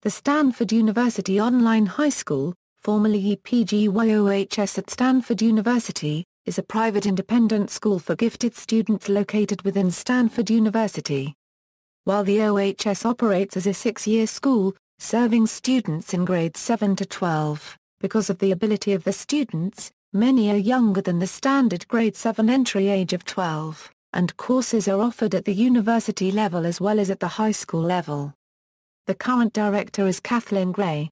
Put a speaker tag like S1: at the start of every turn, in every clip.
S1: The Stanford University Online High School, formerly EPGY OHS at Stanford University, is a private independent school for gifted students located within Stanford University. While the OHS operates as a 6-year school, serving students in grades 7 to 12, because of the ability of the students, many are younger than the standard grade 7 entry age of 12, and courses are offered at the university level as well as at the high school level. The current director is Kathlyn Gray.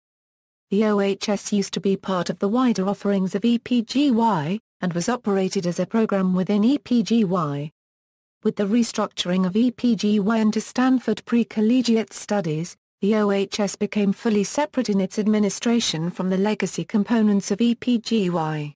S1: The OHS used to be part of the wider offerings of EPGY, and was operated as a program within EPGY. With the restructuring of EPGY into Stanford Pre-Collegiate Studies, the OHS became fully separate in its administration from the legacy components of EPGY.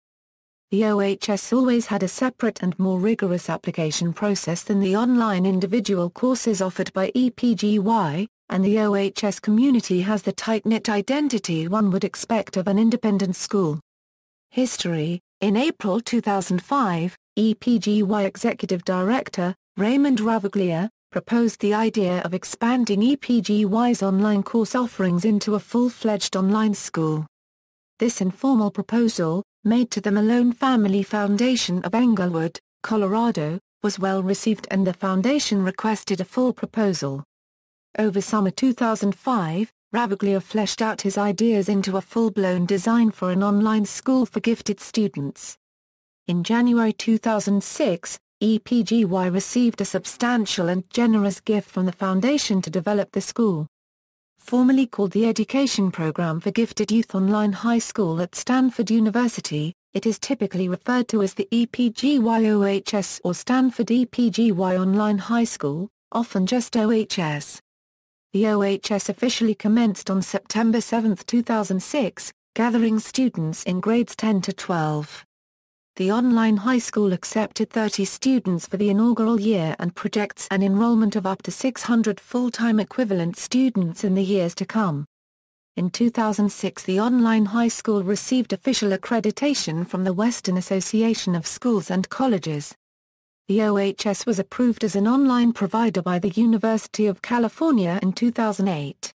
S1: The OHS always had a separate and more rigorous application process than the online individual courses offered by EPGY, and the OHS community has the tight-knit identity one would expect of an independent school. History: in April 2005, EPGY Executive Director, Raymond Ravaglia, proposed the idea of expanding EPGY's online course offerings into a full-fledged online school. This informal proposal, made to the Malone Family Foundation of Englewood, Colorado, was well received and the foundation requested a full proposal. Over summer 2005, Ravaglia fleshed out his ideas into a full-blown design for an online school for gifted students. In January 2006, EPGY received a substantial and generous gift from the foundation to develop the school. Formerly called the Education Program for Gifted Youth Online High School at Stanford University, it is typically referred to as the EPGY OHS or Stanford EPGY Online High School, often just OHS. The OHS officially commenced on September 7, 2006, gathering students in grades 10 to 12. The online high school accepted 30 students for the inaugural year and projects an enrollment of up to 600 full-time equivalent students in the years to come. In 2006, the online high school received official accreditation from the Western Association of Schools and Colleges. The OHS was approved as an online provider by the University of California in 2008.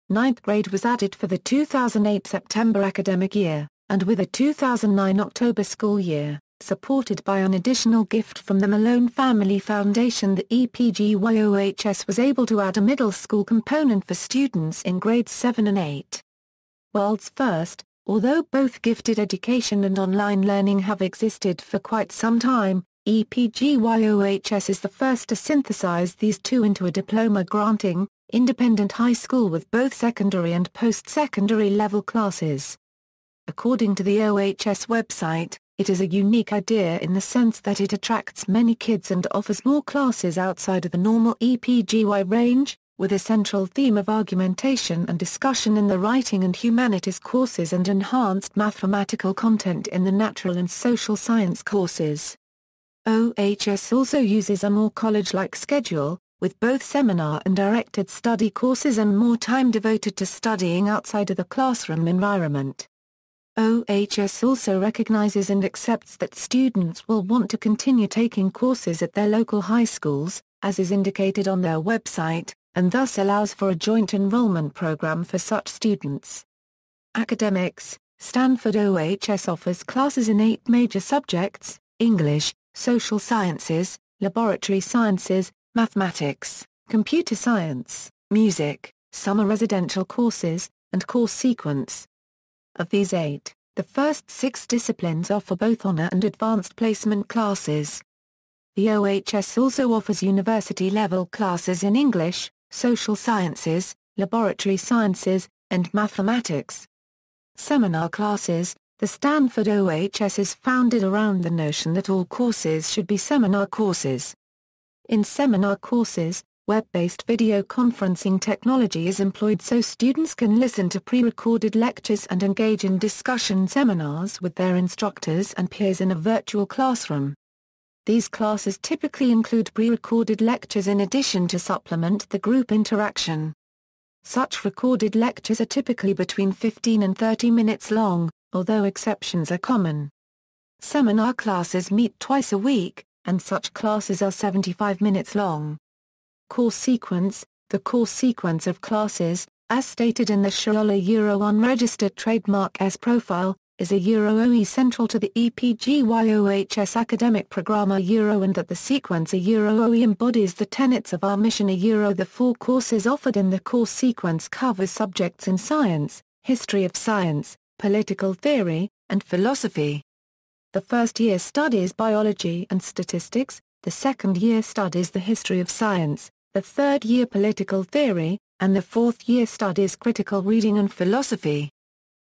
S1: Ninth grade was added for the 2008 September academic year, and with a 2009 October school year, supported by an additional gift from the Malone Family Foundation, the EPGY OHS was able to add a middle school component for students in grades 7 and 8. World's first, although both gifted education and online learning have existed for quite some time, EPGY OHS is the first to synthesize these two into a diploma-granting, independent high school with both secondary and post-secondary level classes. According to the OHS website, it is a unique idea in the sense that it attracts many kids and offers more classes outside of the normal EPGY range, with a central theme of argumentation and discussion in the writing and humanities courses and enhanced mathematical content in the natural and social science courses. OHS also uses a more college-like schedule, with both seminar and directed study courses and more time devoted to studying outside of the classroom environment. OHS also recognizes and accepts that students will want to continue taking courses at their local high schools, as is indicated on their website, and thus allows for a joint enrollment program for such students. Academics: Stanford OHS offers classes in 8 major subjects: English, Social Sciences, Laboratory Sciences, Mathematics, Computer Science, Music, Summer Residential Courses, and Course Sequence. Of these 8, the first 6 disciplines offer both honor and advanced placement classes. The OHS also offers university-level classes in English, Social Sciences, Laboratory Sciences, and Mathematics. Seminar classes: the Stanford OHS is founded around the notion that all courses should be seminar courses. In seminar courses, web-based video conferencing technology is employed so students can listen to pre-recorded lectures and engage in discussion seminars with their instructors and peers in a virtual classroom. These classes typically include pre-recorded lectures in addition to supplement the group interaction. Such recorded lectures are typically between 15 and 30 minutes long, although exceptions are common. Seminar classes meet twice a week, and such classes are 75 minutes long. Course sequence: the course sequence of classes, as stated in the Shiola Unregistered Trademark S profile, is a OE central to the EPGY OHS academic programme and that the sequence OE embodies the tenets of our mission the 4 courses offered in the course sequence cover subjects in science, history of science, political theory, and philosophy. The first year studies biology and statistics, the second year studies the history of science, the third year political theory, and the fourth year studies critical reading and philosophy.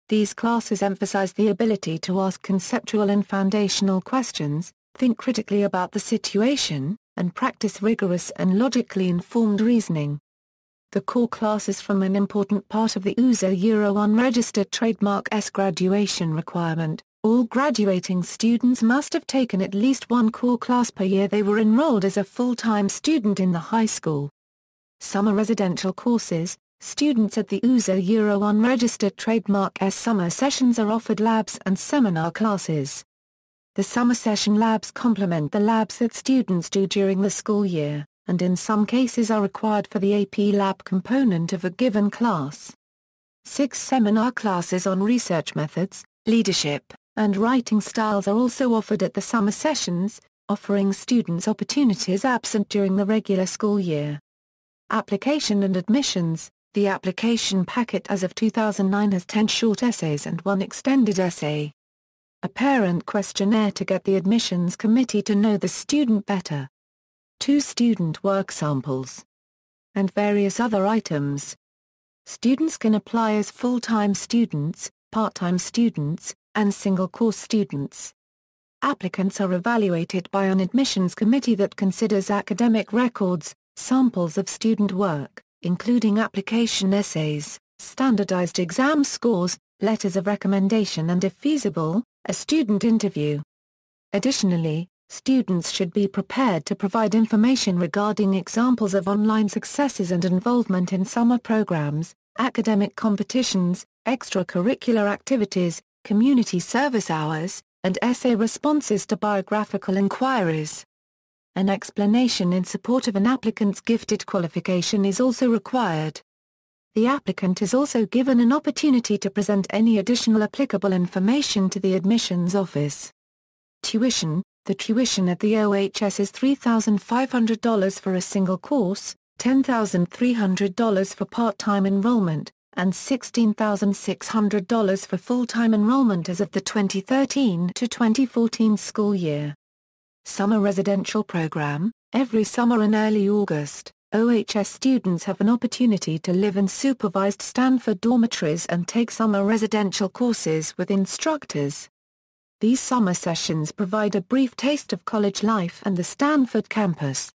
S1: These classes emphasize the ability to ask conceptual and foundational questions, think critically about the situation, and practice rigorous and logically informed reasoning. The core classes form an important part of the USO Unregistered Trademark S graduation requirement. All graduating students must have taken at least one core class per year they were enrolled as a full-time student in the high school. Summer residential courses. Students at the USO Unregistered Trademark S summer sessions are offered labs and seminar classes. The summer session labs complement the labs that students do during the school year, and in some cases are required for the AP lab component of a given class. 6 seminar classes on research methods, leadership, and writing styles are also offered at the summer sessions, offering students opportunities absent during the regular school year. Application and admissions. The application packet as of 2009 has 10 short essays and 1 extended essay. A parent questionnaire to get the admissions committee to know the student better. 2 student work samples. And various other items. Students can apply as full-time students, part-time students, and single-course students. Applicants are evaluated by an admissions committee that considers academic records, samples of student work, including application essays, standardized exam scores, letters of recommendation and if feasible, a student interview. Additionally, students should be prepared to provide information regarding examples of online successes and involvement in summer programs, academic competitions, extracurricular activities, community service hours, and essay responses to biographical inquiries. An explanation in support of an applicant's gifted qualification is also required. The applicant is also given an opportunity to present any additional applicable information to the admissions office. Tuition. The tuition at the OHS is $3,500 for a single course, $10,300 for part-time enrollment, and $16,600 for full-time enrollment as of the 2013 to 2014 school year. Summer residential program. Every summer in early August, OHS students have an opportunity to live in supervised Stanford dormitories and take summer residential courses with instructors. These summer sessions provide a brief taste of college life and the Stanford campus.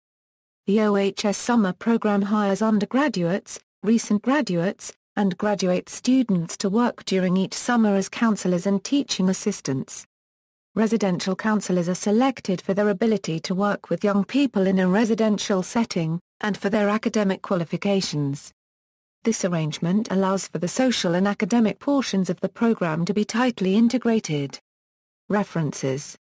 S1: The OHS summer program hires undergraduates, recent graduates, and graduate students to work during each summer as counselors and teaching assistants. Residential counselors are selected for their ability to work with young people in a residential setting, and for their academic qualifications. This arrangement allows for the social and academic portions of the program to be tightly integrated. References.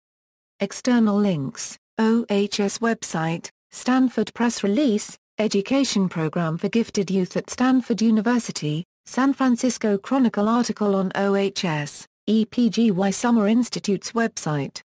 S1: External links: OHS website, Stanford press release, Education Program for Gifted Youth at Stanford University, San Francisco Chronicle article on OHS, EPGY Summer Institute's website.